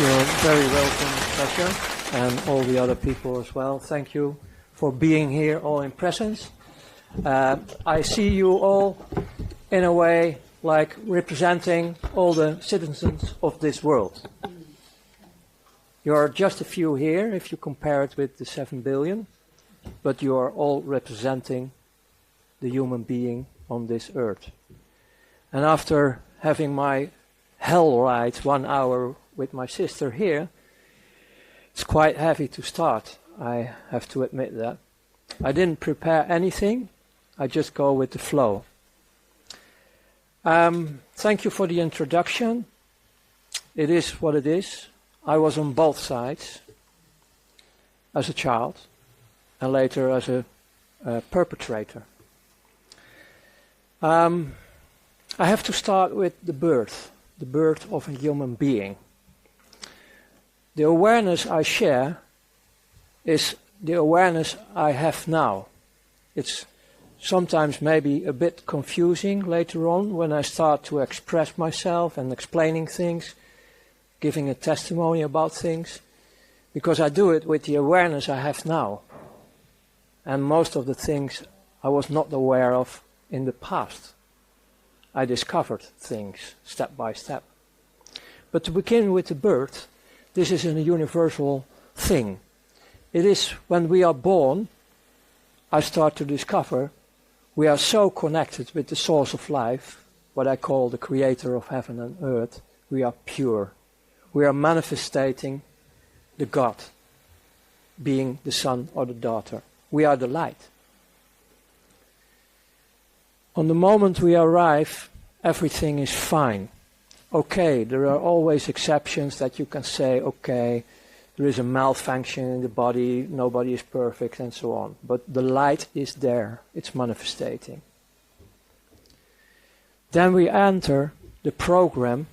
You're very welcome, Sasha, and all the other people as well. Thank you for being here, all in presence. I see you all, in a way, like representing all the citizens of this world. You are just a few here, if you compare it with the 7 billion, but you are all representing the human being on this earth. And after having my hell ride 1 hour with my sister here, it's quite heavy to start. I have to admit that. I didn't prepare anything. I just go with the flow. Thank you for the introduction. It is what it is. I was on both sides as a child and later as a perpetrator. I have to start with the birth of a human being. The awareness I share is the awareness I have now. It's sometimes maybe a bit confusing later on when I start to express myself and explaining things, giving a testimony about things, because I do it with the awareness I have now. And most of the things I was not aware of in the past. I discovered things step by step. But to begin with the birth, this is a universal thing. It is when we are born, I start to discover we are so connected with the source of life, what I call the creator of heaven and earth. We are pure. We are manifesting the God, being the son or the daughter. We are the light. On the moment we arrive, everything is fine. Okay, there are always exceptions that you can say, okay, there is a malfunction in the body, nobody is perfect, and so on. But the light is there, it's manifesting. Then we enter the program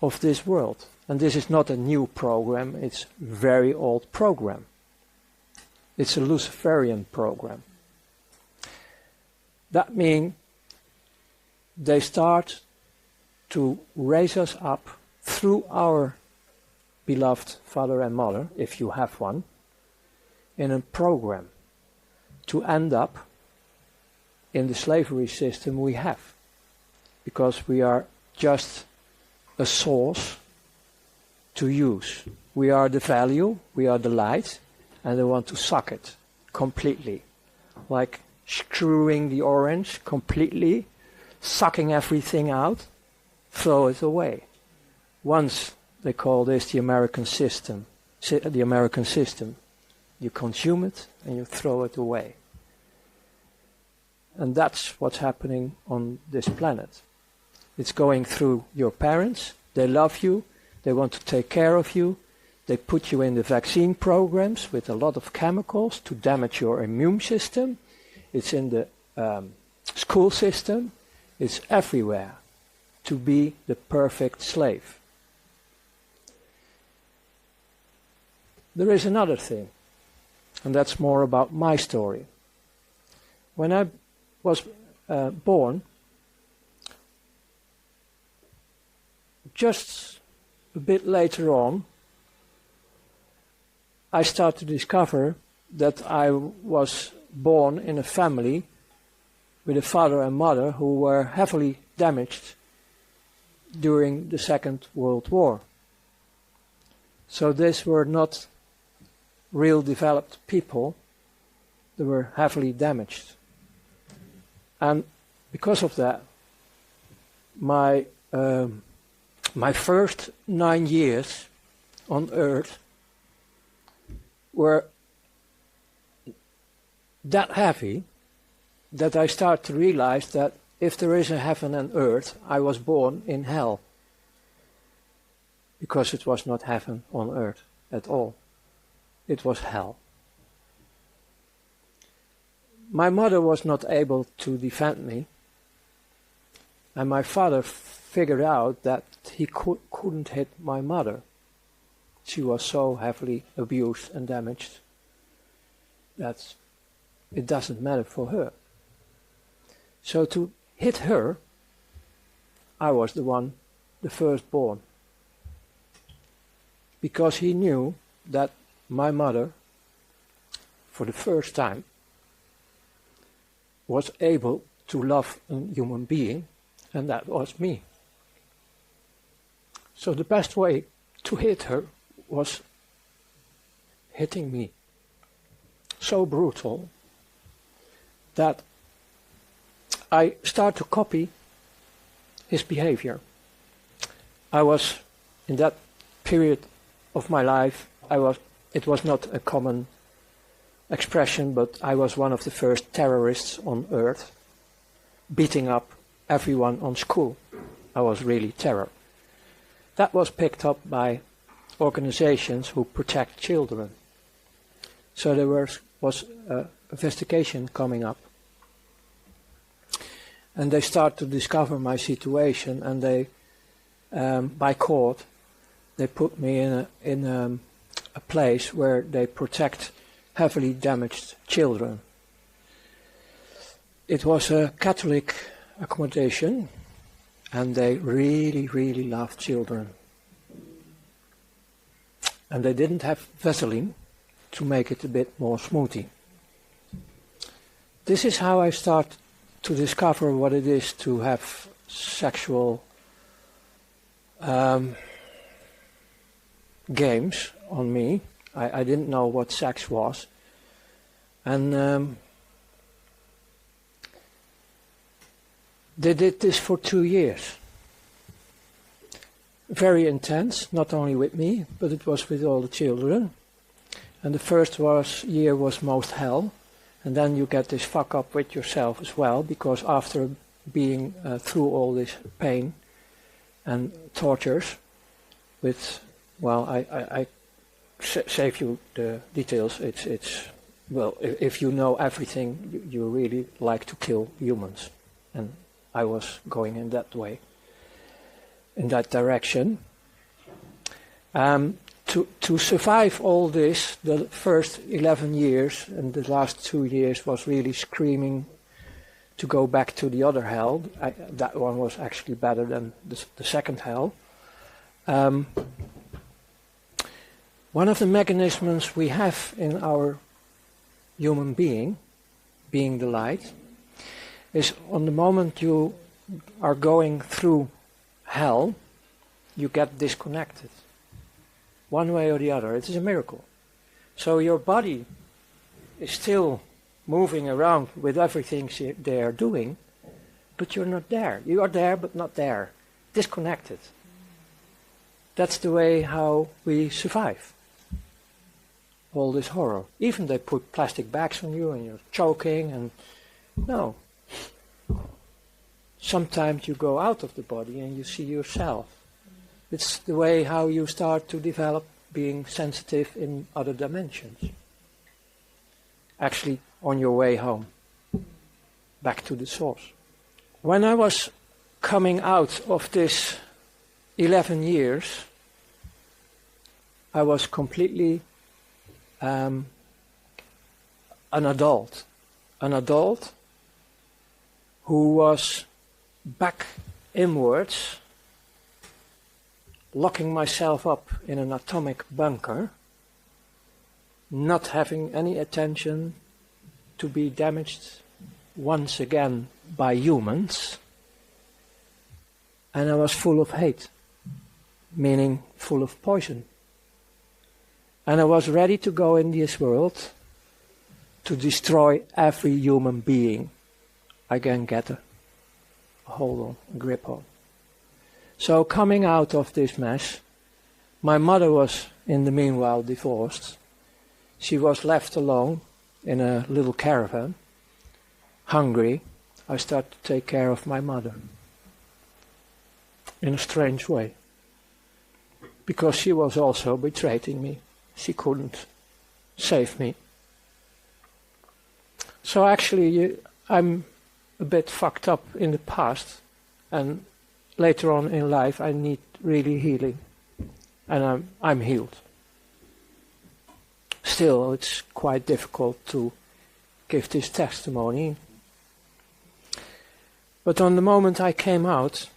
of this world. And this is not a new program, it's a very old program. It's a Luciferian program. That means they start to raise us up through our beloved father and mother, if you have one, in a program to end up in the slavery system we have. Because we are just a source to use. We are the value, we are the light, and they want to suck it completely. Like screwing the orange completely, sucking everything out, throw it away. Once they call this the American system. The American system. You consume it and you throw it away. And that's what's happening on this planet. It's going through your parents. They love you. They want to take care of you. They put you in the vaccine programs with a lot of chemicals to damage your immune system. It's in the school system. It's everywhere to be the perfect slave. There is another thing, and that's more about my story. When I was born, just a bit later on, I started to discover that I was born in a family with a father and mother who were heavily damaged during the Second World War. So these were not real developed people, they were heavily damaged. And because of that, my first 9 years on earth were that heavy that I start to realize that if there is a heaven and earth, I was born in hell. Because it was not heaven on earth at all. It was hell. My mother was not able to defend me. And my father figured out that he couldn't hit my mother. She was so heavily abused and damaged that it doesn't matter for her. So to hit her, I was the firstborn. because he knew that my mother, for the first time, was able to love a human being, and that was me. So the best way to hit her was hitting me. So brutal that I start to copy his behavior. I was, in that period of my life, it was not a common expression, but I was one of the first terrorists on earth, beating up everyone on school. I was really terror. That was picked up by organizations who protect children. So there was an investigation coming up. And they start to discover my situation, and they, by court, they put me in a place where they protect heavily damaged children. It was a Catholic accommodation, and they really, really loved children. And they didn't have Vaseline to make it a bit more smoothie. This is how I start to discover what it is to have sexual games on me. I didn't know what sex was. And they did this for 2 years. Very intense, not only with me, but it was with all the children. And the first year was most hell. And then you get this fuck up with yourself as well, because after being through all this pain and tortures with, well, I save you the details. It's well, if you know everything, you really like to kill humans. And I was going in that way, in that direction. To survive all this, the first 11 years and the last 2 years was really screaming to go back to the other hell. That one was actually better than the second hell. One of the mechanisms we have in our human being the light, is on the moment you are going through hell, you get disconnected. One way or the other. It is a miracle. So your body is still moving around with everything they are doing, but you're not there. You are there, but not there. Disconnected. That's the way how we survive all this horror. Even they put plastic bags on you and you're choking, and no. Sometimes you go out of the body and you see yourself. It's the way how you start to develop being sensitive in other dimensions. Actually, on your way home, back to the source. When I was coming out of this 11 years, I was completely an adult. An adult who was back inwards, locking myself up in an atomic bunker, not having any attention to be damaged once again by humans, and I was full of hate, meaning full of poison. And I was ready to go in this world to destroy every human being I can get a hold on, a grip on. So coming out of this mess, my mother was in the meanwhile divorced. She was left alone in a little caravan, hungry. I started to take care of my mother in a strange way, because she was also betraying me. She couldn't save me. So actually I'm a bit fucked up in the past, and later on in life I need really healing, and I'm healed. Still, it's quite difficult to give this testimony. But on the moment I came out,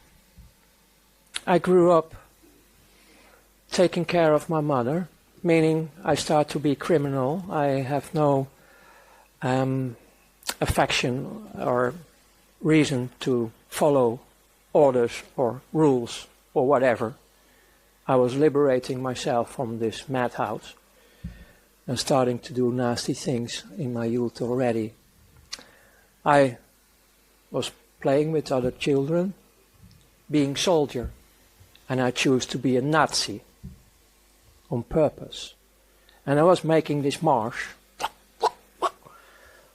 I grew up taking care of my mother, meaning I start to be criminal. I have no affection or reason to follow orders or rules or whatever. I was liberating myself from this madhouse and starting to do nasty things in my youth already. I was playing with other children, being soldier, and I chose to be a Nazi on purpose. And I was making this march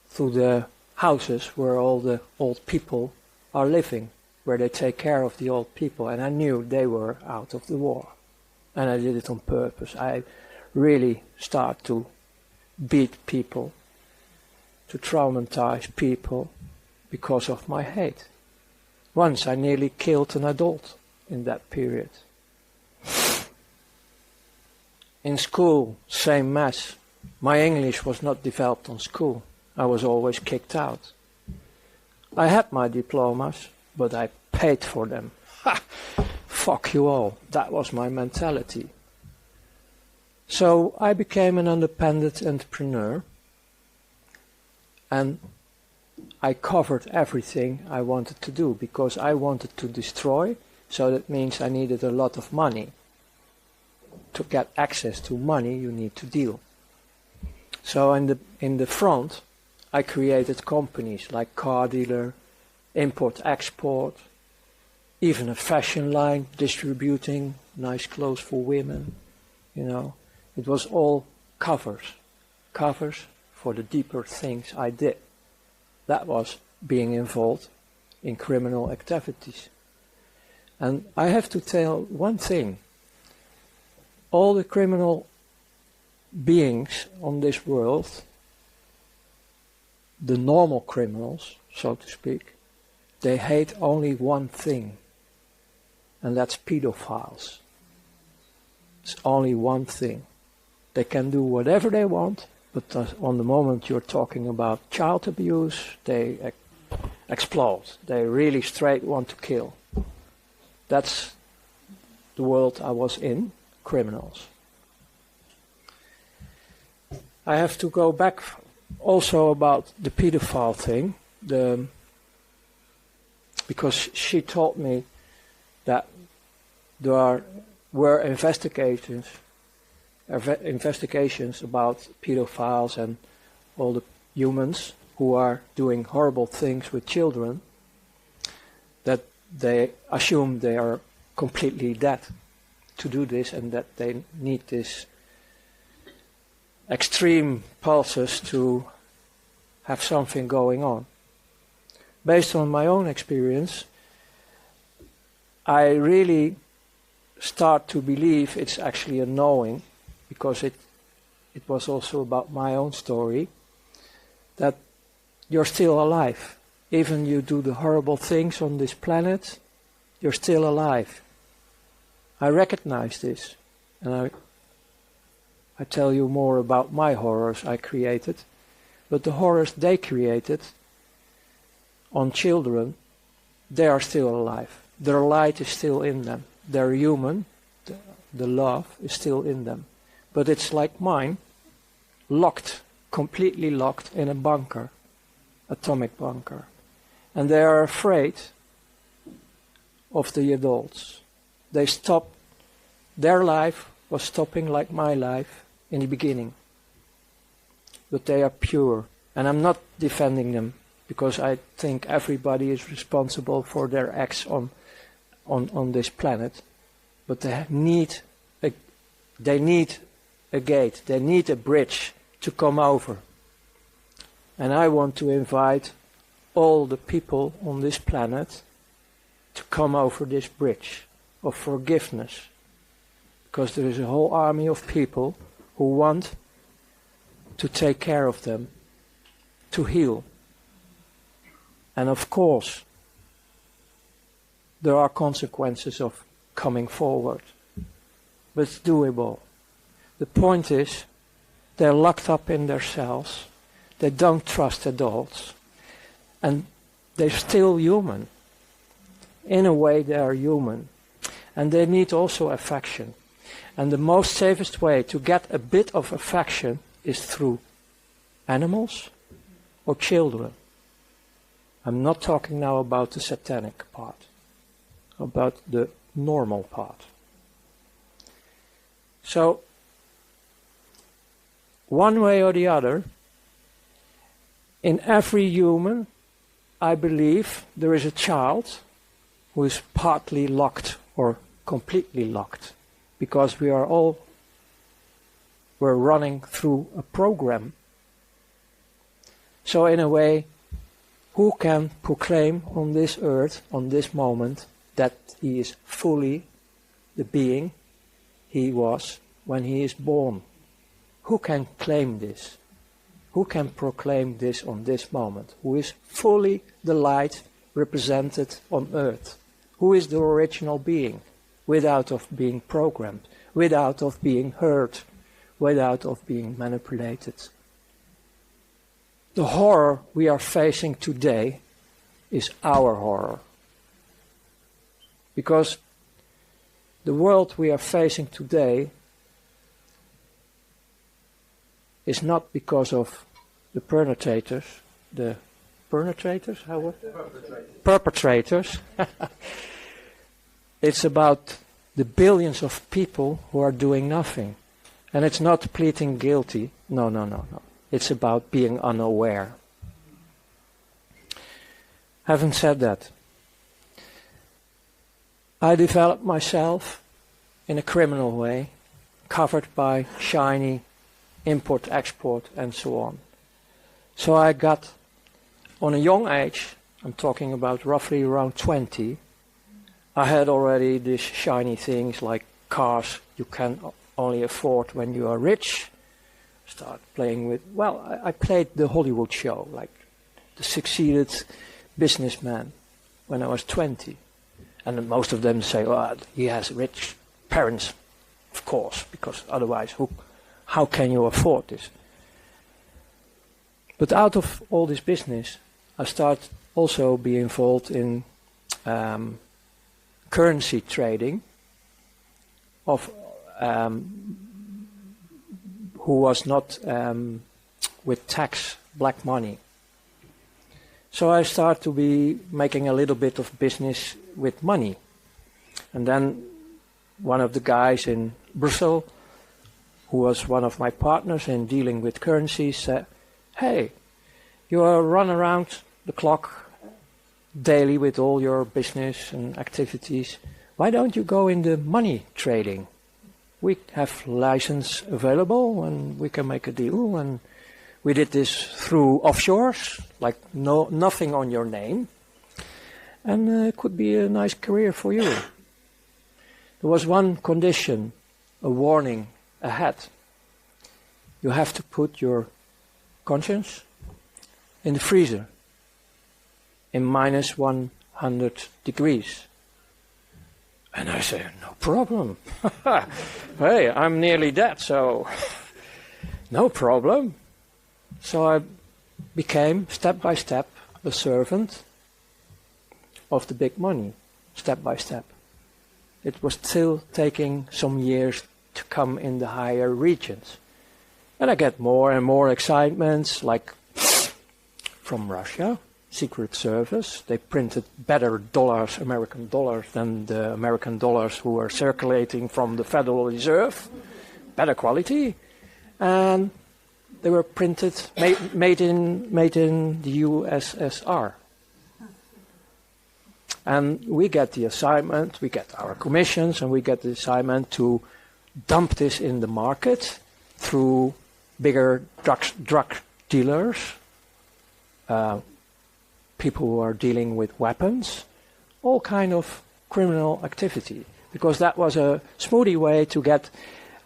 through the houses where all the old people are living, where they take care of the old people, and I knew they were out of the war. And I did it on purpose. I really start to beat people, to traumatize people because of my hate. Once I nearly killed an adult in that period. In school, same mess. My English was not developed on school. I was always kicked out. I had my diplomas, but I paid for them. Ha! Fuck you all. That was my mentality. So I became an independent entrepreneur, and I covered everything I wanted to do because I wanted to destroy, so that means I needed a lot of money. To get access to money, you need to deal. So in the front, I created companies like car dealer, import-export, even a fashion line distributing nice clothes for women. You know, it was all covers for the deeper things I did. That was being involved in criminal activities. And I have to tell one thing. All the criminal beings on this world, the normal criminals, so to speak, they hate only one thing, and that's pedophiles. It's only one thing. They can do whatever they want, but on the moment you're talking about child abuse, they explode. They really straight want to kill. That's the world I was in, criminals. I have to go back also about the pedophile thing, because she told me that there were investigations about pedophiles and all the humans who are doing horrible things with children, that they assume they are completely dead to do this, and that they need this extreme pulses to have something going on. Based on my own experience, I really start to believe it's actually a knowing, because it was also about my own story, that you're still alive. Even you do the horrible things on this planet, you're still alive. I recognize this, and I tell you more about my horrors I created, but the horrors they created on children, they are still alive. Their light is still in them. They're human, the love is still in them. But it's like mine, locked, completely locked in a bunker, atomic bunker. And they are afraid of the adults. They stop, their life was stopping like my life in the beginning. But they are pure. And I'm not defending them, because I think everybody is responsible for their acts on this planet. But they need a gate, they need a bridge to come over. And I want to invite all the people on this planet to come over this bridge of forgiveness. Because there is a whole army of people who want to take care of them, to heal. And of course, there are consequences of coming forward. But it's doable. The point is, they're locked up in their cells. They don't trust adults. And they're still human. In a way, they are human. And they need also affection. And the most safest way to get a bit of affection is through animals or children. I'm not talking now about the satanic part, about the normal part. So, one way or the other, in every human, I believe there is a child who is partly locked or completely locked, because we're running through a program. So in a way, who can proclaim on this earth, on this moment, that he is fully the being he was when he is born? Who can claim this? Who can proclaim this on this moment? Who is fully the light represented on earth? Who is the original being, without of being programmed, without of being hurt, without of being manipulated? The horror we are facing today is our horror. Because the world we are facing today is not because of the perpetrators. It's about the billions of people who are doing nothing. And it's not pleading guilty. No. It's about being unaware. Having said that, I developed myself in a criminal way, covered by shiny import, export, and so on. So I got, on a young age, I'm talking about roughly around 20, I had already these shiny things like cars you can only afford when you are rich. Start playing with, I played the Hollywood show, like the succeeded businessman when I was 20. And most of them say, he has rich parents, of course, because otherwise how can you afford this? But out of all this business, I start also be involved in currency trading of who was not with tax black money. So I start to be making a little bit of business with money. And then one of the guys in Brussels, who was one of my partners in dealing with currencies, said, hey, you run around the clock daily with all your business and activities. Why don't you go in the money trading? We have license available and we can make a deal. And we did this through offshores, like nothing on your name. And it could be a nice career for you. There was one condition, a warning ahead. You have to put your conscience in the freezer in minus 100 degrees. And I said, no problem. Hey, I'm nearly dead, so no problem. So I became, step by step, a servant of the big money, step by step. It was still taking some years to come in the higher regions. And I get more and more excitements, like from Russia, Secret Service. They printed better dollars, American dollars, than the American dollars who were circulating from the Federal Reserve. Better quality. And they were printed, made in the USSR. And we get the assignment, we get our commissions, and we get the assignment to dump this in the market through bigger drug dealers, people who are dealing with weapons, all kind of criminal activity. Because that was a smoothie way to get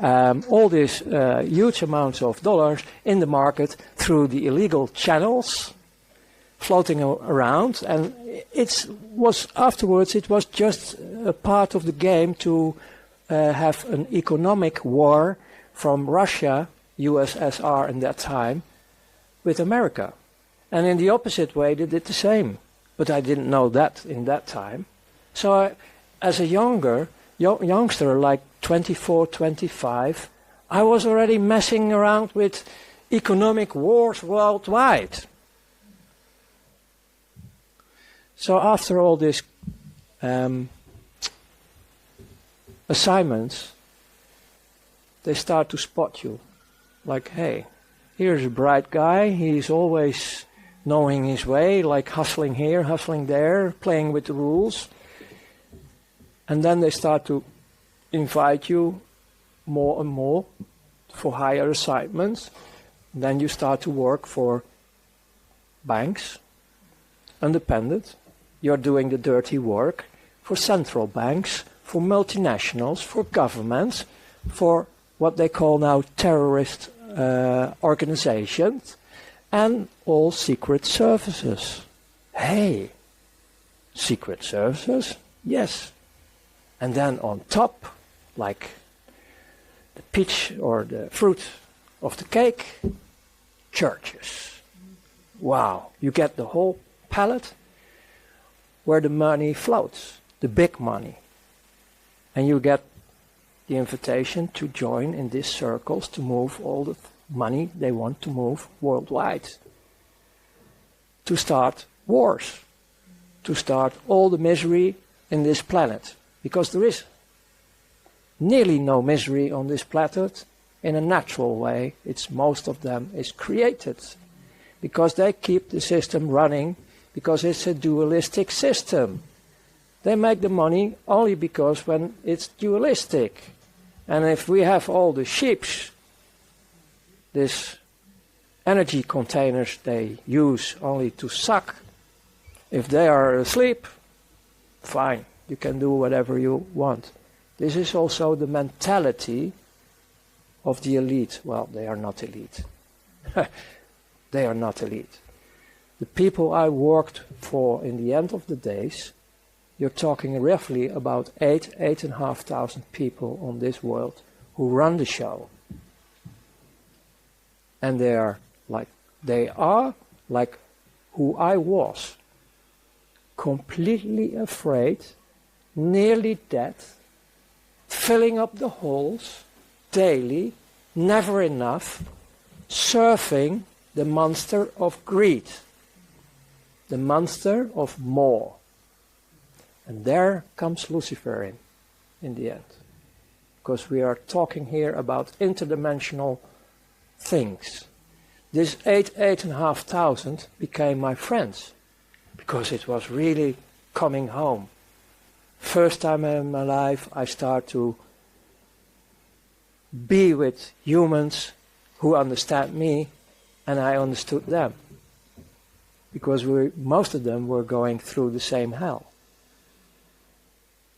all these huge amounts of dollars in the market through the illegal channels floating around. And afterwards it was just a part of the game to have an economic war from Russia, USSR in that time, with America. And in the opposite way they did the same. But I didn't know that in that time. So as a youngster, like 24, 25, I was already messing around with economic wars worldwide. So after all these assignments, they start to spot you. Like, hey, here's a bright guy, he's always knowing his way, like hustling here, hustling there, playing with the rules. And then they start to invite you more and more for higher assignments. Then you start to work for banks, independent. You're doing the dirty work for central banks, for multinationals, for governments, for what they call now terrorist organizations, and all secret services. Hey, secret services? Yes. And then on top, like the peach or the fruit of the cake, churches. Wow, you get the whole palette where the money floats, the big money. And you get the invitation to join in these circles to move all the money they want to move worldwide. To start wars. To start all the misery in this planet. Because there is nearly no misery on this planet in a natural way. It's most of them is created. Because they keep the system running, because it's a dualistic system. They make the money only because when it's dualistic. And if we have all the ships, these energy containers they use only to suck, if they are asleep, fine, you can do whatever you want. This is also the mentality of the elite. Well, they are not elite. They are not elite. The people I worked for in the end of the days, you're talking roughly about 8,500 people on this world who run the show. And they are like who I was. Completely afraid, nearly dead, filling up the holes daily, never enough, surfing the monster of greed, the monster of more. And there comes Lucifer in the end. Because we are talking here about interdimensional things. This 8,500 became my friends. Because it was really coming home. First time in my life I start to be with humans who understand me and I understood them. Because most of them were going through the same hell.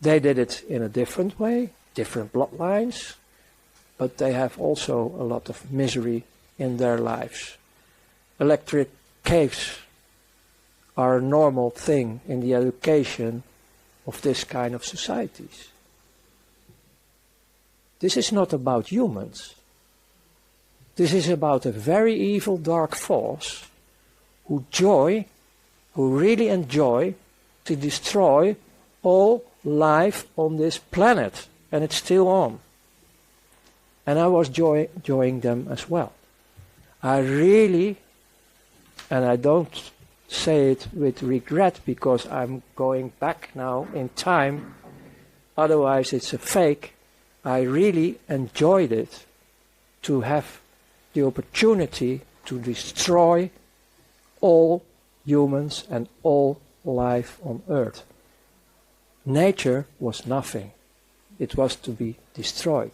They did it in a different way, different bloodlines, but they have also a lot of misery in their lives. Electric caves are a normal thing in the education of this kind of societies. This is not about humans. This is about a very evil dark force who really enjoy to destroy all life on this planet, and it's still on. And I was enjoying them as well. I really, and I don't say it with regret because I'm going back now in time, otherwise it's a fake, I really enjoyed it to have the opportunity to destroy all humans and all life on earth. Nature was nothing. It was to be destroyed.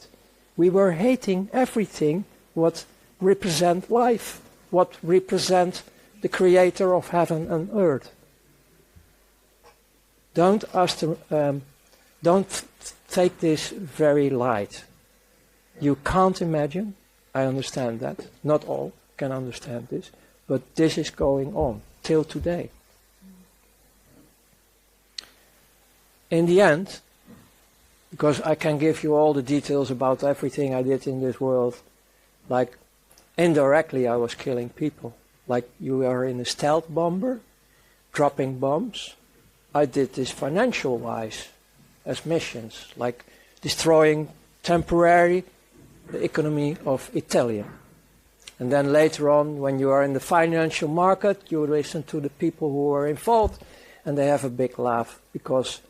We were hating everything what represent life, what represent the creator of heaven and earth. Don't take this very light. You can't imagine, I understand that, not all can understand this, but this is going on till today. In the end, because I can give you all the details about everything I did in this world, like indirectly I was killing people. Like you are in a stealth bomber, dropping bombs. I did this financial-wise as missions, like destroying temporary the economy of Italian. And then later on, when you are in the financial market, you listen to the people who are involved, and they have a big laugh because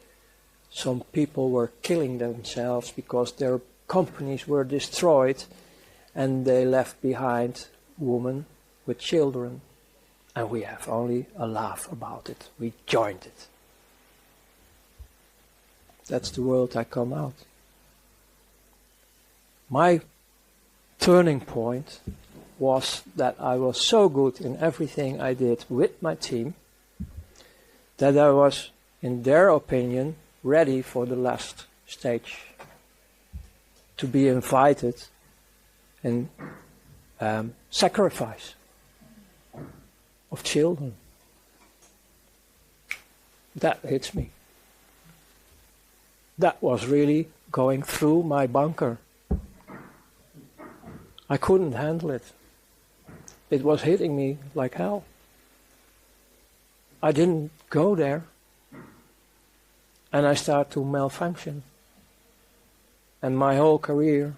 some people were killing themselves because their companies were destroyed and they left behind women with children. And we have only a laugh about it. We joined it. That's the world I come out. My turning point was that I was so good in everything I did with my team that I was, in their opinion, ready for the last stage, to be invited in sacrifice of children. That hits me. That was really going through my bunker. I couldn't handle it. It was hitting me like hell. I didn't go there. And I start to malfunction. And my whole career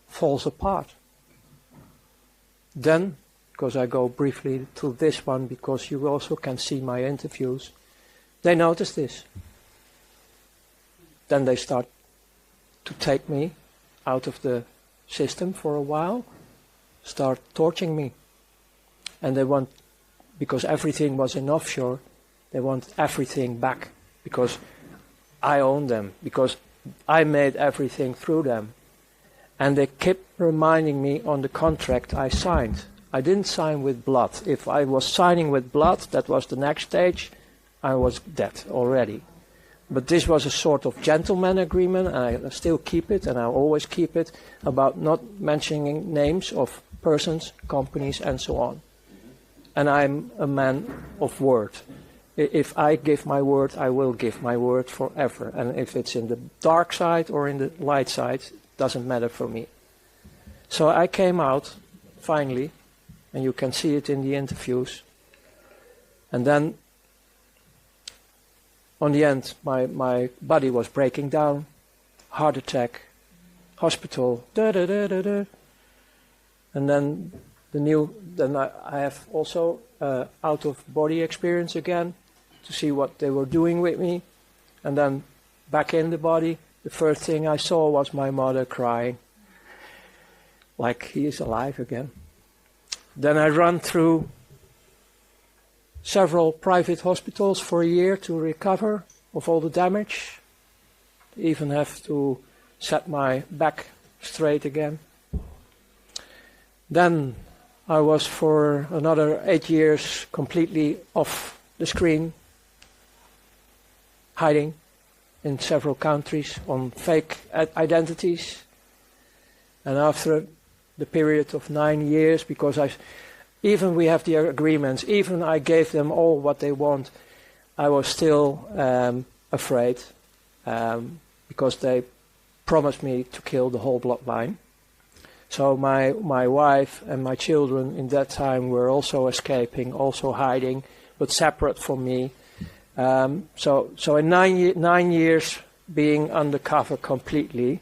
falls apart. Then, because I go briefly to this one, because you also can see my interviews, they notice this. Then they start to take me out of the system for a while, start torturing me. And they want, because everything was in offshore, they want everything back. Because I own them, because I made everything through them. And they kept reminding me on the contract I signed. I didn't sign with blood. If I was signing with blood, that was the next stage, I was dead already. But this was a sort of gentleman agreement, and I still keep it, and I always keep it, about not mentioning names of persons, companies, and so on. And I'm a man of word. If I give my word, I will give my word forever. And if it's in the dark side or in the light side, it doesn't matter for me. So I came out, finally, and you can see it in the interviews. And then, on the end, my body was breaking down, heart attack, hospital, And then I have also out-of-body experience again, to see what they were doing with me. And then back in the body, the first thing I saw was my mother crying, like he is alive again. Then I ran through several private hospitals for a year to recover of all the damage. Even have to set my back straight again. Then I was for another 8 years completely off the screen, hiding in several countries on fake identities. And after the period of 9 years, because even we have the agreements, even I gave them all what they want, I was still afraid, because they promised me to kill the whole bloodline. So my wife and my children in that time were also escaping, also hiding, but separate from me. So in 9 years being undercover completely,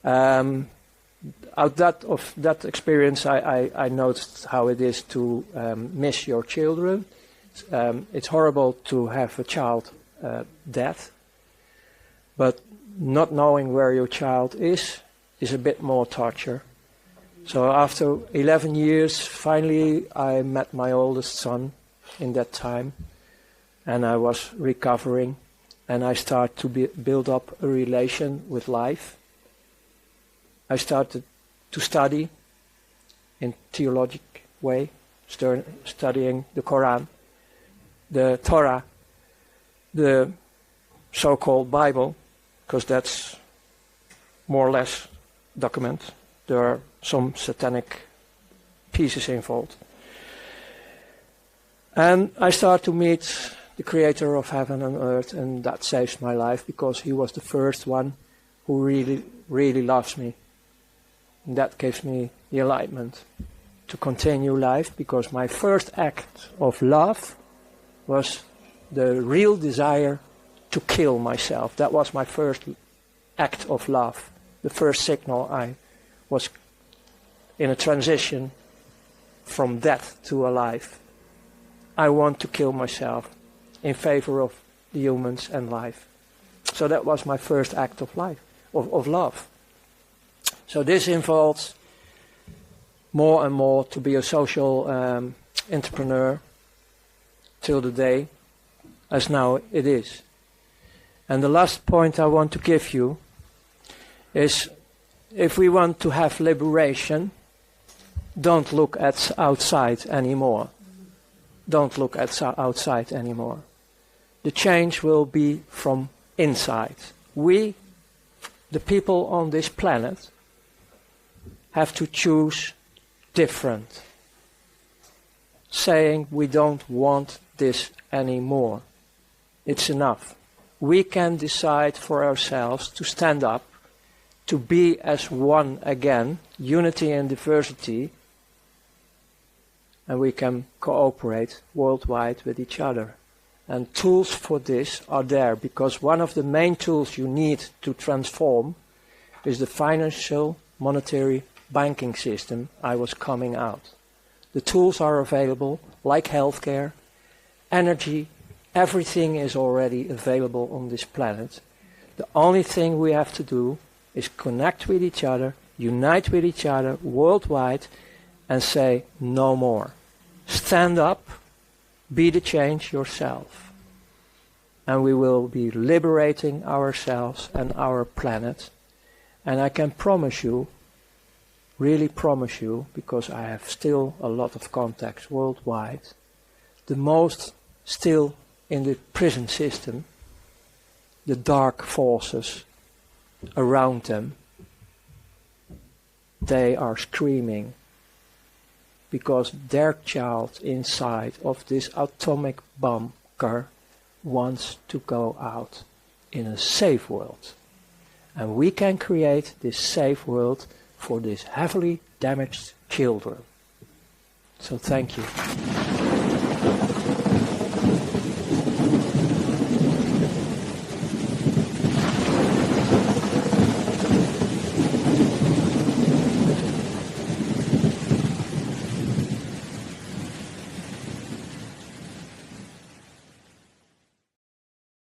out of that experience, I noticed how it is to miss your children. It's horrible to have a child dead, but not knowing where your child is a bit more torture. So after 11 years, finally I met my oldest son in that time, and I was recovering, and I started to build up a relation with life. I started to study in theologic way, studying the Quran, the Torah, the so-called Bible, because that's more or less document. There are some satanic pieces involved. And I start to meet the Creator of heaven and earth, and that saves my life, because he was the first one who really, really loves me. And that gives me the enlightenment to continue life, because my first act of love was the real desire to kill myself. That was my first act of love, the first signal I was in a transition from death to alive. I want to kill myself in favor of the humans and life. So that was my first act of life, of love. So this involves more and more to be a social entrepreneur till the day as now it is. And the last point I want to give you is, if we want to have liberation, don't look at outside anymore. Don't look at outside anymore. The change will be from inside. We, the people on this planet, have to choose different, saying we don't want this anymore. It's enough. We can decide for ourselves to stand up, to be as one again, unity and diversity, and we can cooperate worldwide with each other. And tools for this are there, because one of the main tools you need to transform is the financial, monetary, banking system I was coming out. The tools are available, like healthcare, energy, everything is already available on this planet. The only thing we have to do is connect with each other, unite with each other worldwide, and say no more. Stand up, be the change yourself. And we will be liberating ourselves and our planet. And I can promise you, really promise you, because I have still a lot of contacts worldwide, the most still in the prison system, the dark forces around them, they are screaming because their child inside of this atomic bunker wants to go out in a safe world. And we can create this safe world for these heavily damaged children. So thank you.